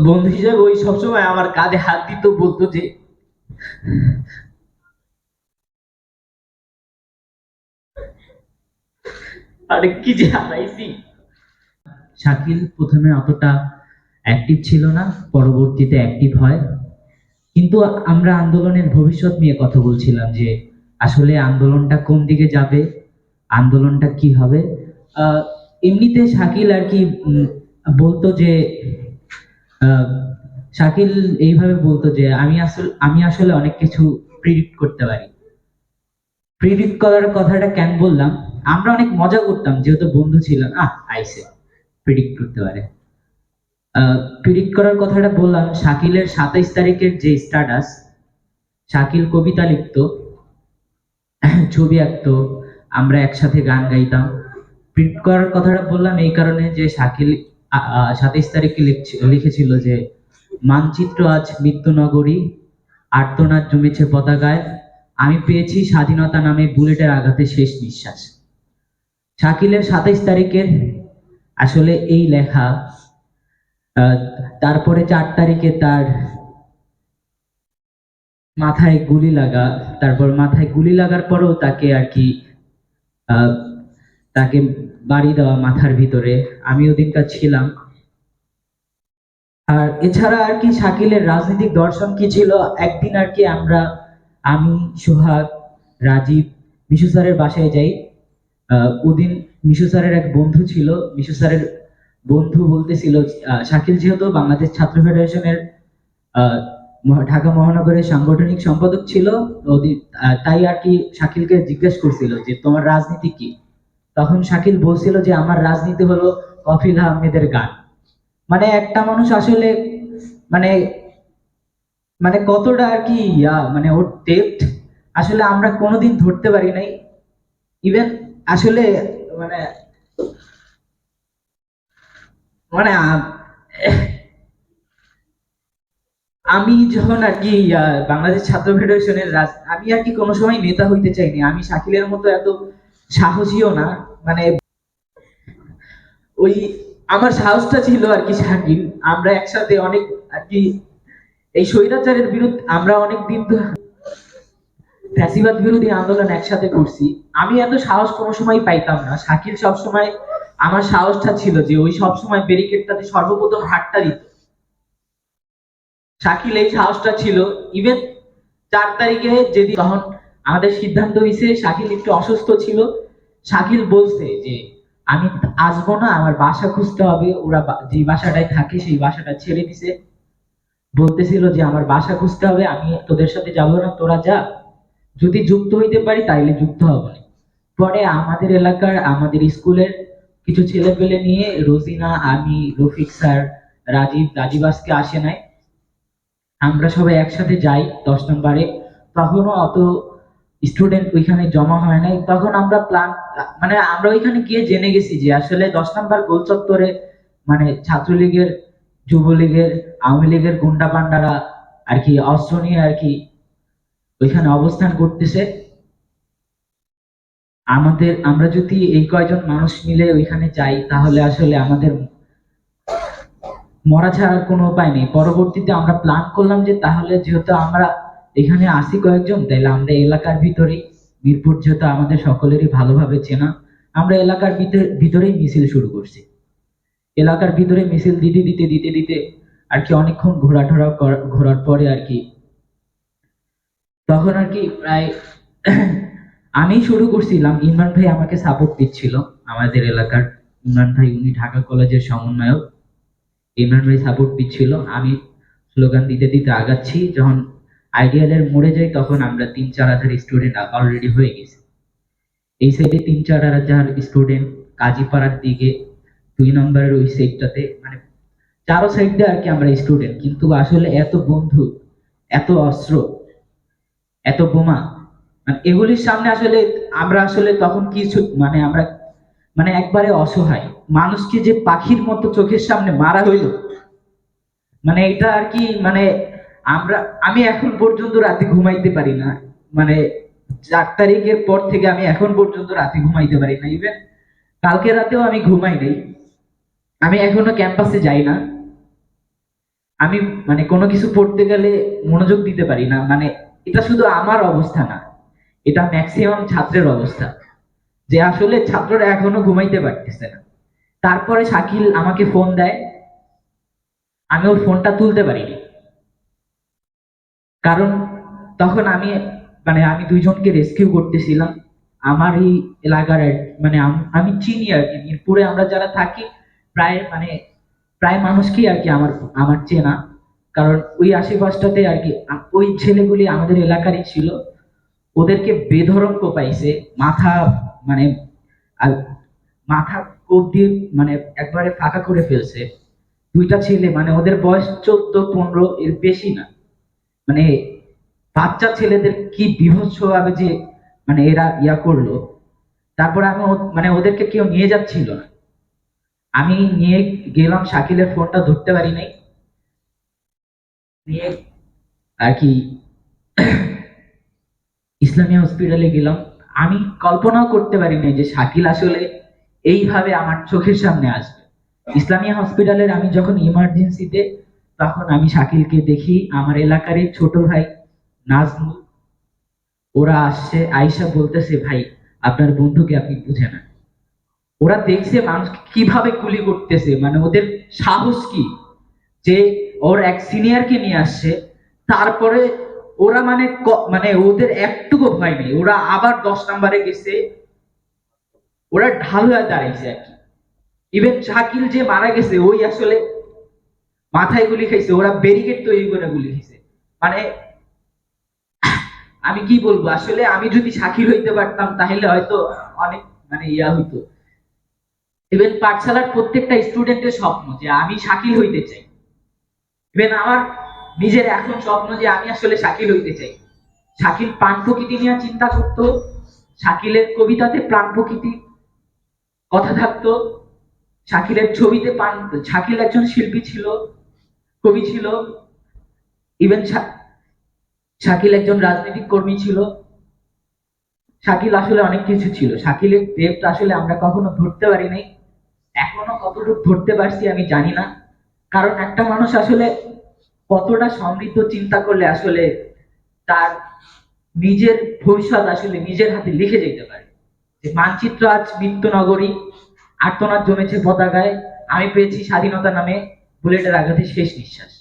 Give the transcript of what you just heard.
বন্ধু হিসেবে ওই সবসময় আমার কাঁধে হাত দিত, বলতো যে আরে কি যে হারাইছি। শাকিল প্রথমে অতটা অ্যাক্টিভ ছিল না, পরবর্তীতে অ্যাক্টিভ হয়। কিন্তু আমরা আন্দোলনের ভবিষ্যৎ নিয়ে কথা বলছিলাম যে আসলে আন্দোলনটা কোন দিকে যাবে, আন্দোলনটা কি হবে। আহ, এমনিতে শাকিল আর কি বলতো যে আহ, শাকিল এইভাবে বলতো যে আমি আসলে অনেক কিছু প্রিডিক্ট করতে পারি। প্রিডিক্ট করার কথাটা কেন বললাম, আমরা অনেক মজা করতাম যেহেতু বন্ধু ছিলাম, আইসে প্রিডিক্ট করতে পারে। প্রিডিক্ট করার কথাটা বললাম, শাকিলের 27 তারিখের যে স্ট্যাটাস, শাকিল কবিতা লিখতো, ছবি আঁকতো, আমরা একসাথে গান গাইতাম। প্রিন্ট করার কথাটা বললাম এই কারণে যে শাকিল 27 তারিখে লিখেছিল যে মানচিত্র আজ মৃত্যু নগরী, আর্তনাদ জমেছে পতাকায়, আমি পেয়েছি স্বাধীনতা নামে বুলেটের আঘাতে শেষ নিঃশ্বাস। শাকিলের 27 তারিখের আসলে এই লেখা। আহ, তারপরে 4 তারিখে তার মাথায় গুলি লাগা, তারপর মাথায় গুলি লাগার পরেও তাকে আর কি আহ, তাকে বাড়ি দেওয়া মাথার ভিতরে। আমি ওদিনকার ছিলাম। আর এছাড়া আর কি শাকিলের রাজনৈতিক দর্শন কি ছিল, একদিন আর কি আমি, সোহাগ, রাজীব, মিশু স্যারের বাসায় যাই। ওদিন মিশু স্যারের এক বন্ধু ছিল, মিশু স্যারের বন্ধু বলতেছিল শাকিল যেহেতু বাংলাদেশ ছাত্র ফেডারেশনের আহ, ঢাকা মহানগরের সাংগঠনিক সম্পাদক ছিল, তাই আর কি শাকিলকে জিজ্ঞেস করছিল যে তোমার রাজনীতি কি। তখন শাকিল বলছিল যে আমার রাজনীতি হলো কফিল আহমেদের গান। মানে একটা মানুষ আসলে মানে মানে কতটা আর কি মানে ওর ডেপথ আসলে আমরা কোনোদিন ধরতে পারি নাই। ইভেন আসলে মানে মানে আমি যখন আর কি বাংলাদেশ ছাত্র ফেডারেশনের আমি আর কি কোনো সময় নেতা হইতে চাইনি, আমি শাকিলের মতো এত সাহসীও না। মানে ওই আমার সাহসটা ছিল আর কি শাকিল। আমরা একসাথে অনেক আর কি এই স্বৈরাচারের বিরুদ্ধে আমরা অনেক দিন ফ্যাসিবাদ বিরোধী আন্দোলন একসাথে করছি। আমি এত সাহস কোনো সময় পাইতাম না, শাকিল সব সময় আমার সাহসটা ছিল যে ওই সব সময় ব্যারিকেডটাতে সর্বপ্রথম হাতটা দিত। শাকিল এই সাহসটা ছিল। ইভেন 4 তারিখে যেদিন তখন আমাদের সিদ্ধান্ত হয়েছে, শাকিল একটু অসুস্থ ছিল। শাকিল বলছে যে আমি আসবো না, আমার বাসা খুঁজতে হবে। ওরা যে বাসাটায় থাকে সেই বাসাটা ছেড়ে দিছে, বলতেছিল যে আমার বাসা খুঁজতে হবে, আমি তোদের সাথে যাবো না, তোরা যা, যদি যুক্ত হইতে পারি তাইলে যুক্ত হবো না। পরে আমাদের এলাকার আমাদের স্কুলের কিছু ছেলে পেলে নিয়ে রোজিনা, আমি, রফিক স্যার, রাজীব আজকে আসে নাই, আমরা সবাই একসাথে যাই 10 নম্বরে। তখনও অত স্টুডেন্ট ওইখানে জমা হয় নাই। তখন আমরা প্ল্যান মানে আমরা ওইখানে গিয়ে জেনে গেছি যে আসলে 10 নম্বর গোল চত্বরে মানে ছাত্রলীগের, যুবলীগের, আওয়ামী লীগের গুন্ডা পান্ডারা আর কি অস্ত্র নিয়ে আর কি ওইখানে অবস্থান করতেছে। আমরা যদি এই কয়জন মানুষ মিলে ওইখানে যাই তাহলে আসলে আমাদের মরা ছাড়ার কোনো উপায় নেই। পরবর্তীতে আমরা প্ল্যান করলাম যে তাহলে যেহেতু আমরা এখানে আসি কয়েকজন, তাইলে আমরা এলাকার ভিতরেই, মিরপুর যেহেতু আমাদের সকলেরই ভালোভাবে চেনা, আমরা এলাকার ভিতরেই মিছিল শুরু করছি। এলাকার ভিতরে মিছিল দিতে আর কি অনেকক্ষণ ঘোরার পরে আর কি তখন আর কি প্রায় আমি শুরু করছিলাম, ইমরান ভাই আমাকে সাপোর্ট দিচ্ছিল। আমাদের এলাকার ইমরান ভাই, উনি ঢাকা কলেজের সমন্বয়ক। ইমরান ভাই সাপোর্ট দিচ্ছিল, আমি স্লোগান দিতে আগাচ্ছি। যখন আইডিয়ালের মোড়ে যাই তখন আমরা 3-4 হাজার স্টুডেন্ট অলরেডি হয়ে গেছি। এই সাইডে 3-4 হাজার স্টুডেন্ট, কাজীপাড়ার দিকে 2 নম্বরের ওই সাইডটাতে, মানে চারো সাইড দিয়ে আর কি আমরা স্টুডেন্ট, কিন্তু আসলে এত বন্ধু, এত অস্ত্র, এত বোমা, মানে এগুলির সামনে আসলে আমরা আসলে তখন কিছু আমরা একবারে অসহায়। মানুষকে যে পাখির মতো চোখের সামনে মারা হইলো, এটা আর কি আমরা আমি এখন পর্যন্ত রাতে ঘুমাইতে পারি না। মানে 4 তারিখের পর থেকে আমি এখন পর্যন্ত রাতে ঘুমাইতে পারি না। ইভেন কালকে রাতেও আমি ঘুমাই নাই। আমি এখনো ক্যাম্পাসে যাই না। আমি মানে কোনো কিছু পড়তে গেলে মনোযোগ দিতে পারি না, মানে এটা শুধু আমার অবস্থা না, এটা ম্যাক্সিমাম ছাত্রের অবস্থা, যে আসলে ছাত্ররা এখনো ঘুমাইতে পারতেছে না। তারপরে শাকিল আমাকে ফোন দেয়, আমি ওর ফোনটা তুলতে পারিনি, কারণ তখন আমি মানে আমি দুইজনকে রেস্কিউ করতেছিলাম। আমার এই এলাকার মানে আমি চিনি আর কি, মিরপুরে আমরা যারা থাকি প্রায় মানে প্রায় মানুষকেই আর কি আমার আমার চেনা, কারণ ওই আশেপাশটাতে আর কি ওই ছেলেগুলি আমাদের এলাকারই ছিল। ওদেরকে বেধড়ক কোপাইছে, মাথা মানে আর মাথা কোপ দিয়ে মানে একবারে ফাঁকা করে ফেলছে। দুইটা ছেলে, মানে ওদের বয়স 14-15, এর বেশি না, মানে বাচ্চা ছেলেদের কি বিভৎস ভাবে যে মানে এরা ইয়া করলো। তারপরে আমি মানে ওদেরকে কেউ নিয়ে যাচ্ছিল না, আমি নিয়ে গেলাম, শাকিলের ফোনটা ধরতে পারি নাই, নিয়ে আর কি ইসলামিয়া হসপিটালে গেলাম। আমি কল্পনাও করতে পারি নাই যে শাকিল আসলে এইভাবে আমার চোখের সামনে আসবে। ইসলামিয়া হসপিটালের আমি যখন ইমার্জেন্সিতে, তখন আমি শাকিলকে দেখি, আমার এলাকারই ছোট ভাই নাজমুল, ওরা আসছে, আয়সা বলতেছে ভাই আপনার বন্ধুকে আপনি বুঝে না। ওরা দেখছে মানুষ কিভাবে গুলি করতেছে, মানে ওদের সাহস কি, যে ওর এক সিনিয়রকে নিয়ে আসছে, তারপরে ওরা মানে মানে ওদের একটুকু ভয় নেই, ওরা আবার 10 নম্বরে গেছে, ওরা ঢাল হয়ে দাঁড়াইছে আর কি। ইভেন শাকিল যে মারা গেছে ওই আসলে মাথায় গুলি খাইছে, ওরা ব্যারিকেড তৈরি করে গুলি খাইছে। মানে আমি কি বলবো, আসলে আমি যদি শাকিল হইতে পারতাম তাহলে হয়তো অনেক মানে ইয়া হইতো। ইভেন পাঠশালার প্রত্যেকটা স্টুডেন্টের স্বপ্ন যে আমি শাকিল হইতে চাই। ইভেন আমার নিজের এখন স্বপ্ন যে আমি আসলে শাকিল হইতে চাই। শাকিল প্রাণ প্রকৃতি নিয়ে চিন্তা করতো, শাকিলের কবিতাতে প্রাণ প্রকৃতি কথা থাকতো, শাকিলের ছবিতে শাকিল একজন শিল্পী ছিল, কবি ছিল। ইভেন শাকিল একজন রাজনৈতিক কর্মী ছিল। শাকিল আসলে অনেক কিছু ছিল, শাকিলের ডেপটা আসলে আমরা কখনো ধরতে পারি নাই, এখনো কতটুকু ধরতে পারছি আমি জানি না। কারণ একটা মানুষ আসলে কতটা সমৃদ্ধ চিন্তা করলে আসলে তার নিজের ভবিষ্যৎ আসলে নিজের হাতে লিখে যেতে পারে। যে মানচিত্র আজ মৃত্যু নগরী, আর্তনাদ জমেছে পতাকায়, আমি পেয়েছি স্বাধীনতা নামে বুলেটের আঘাতে শেষ নিঃশ্বাস।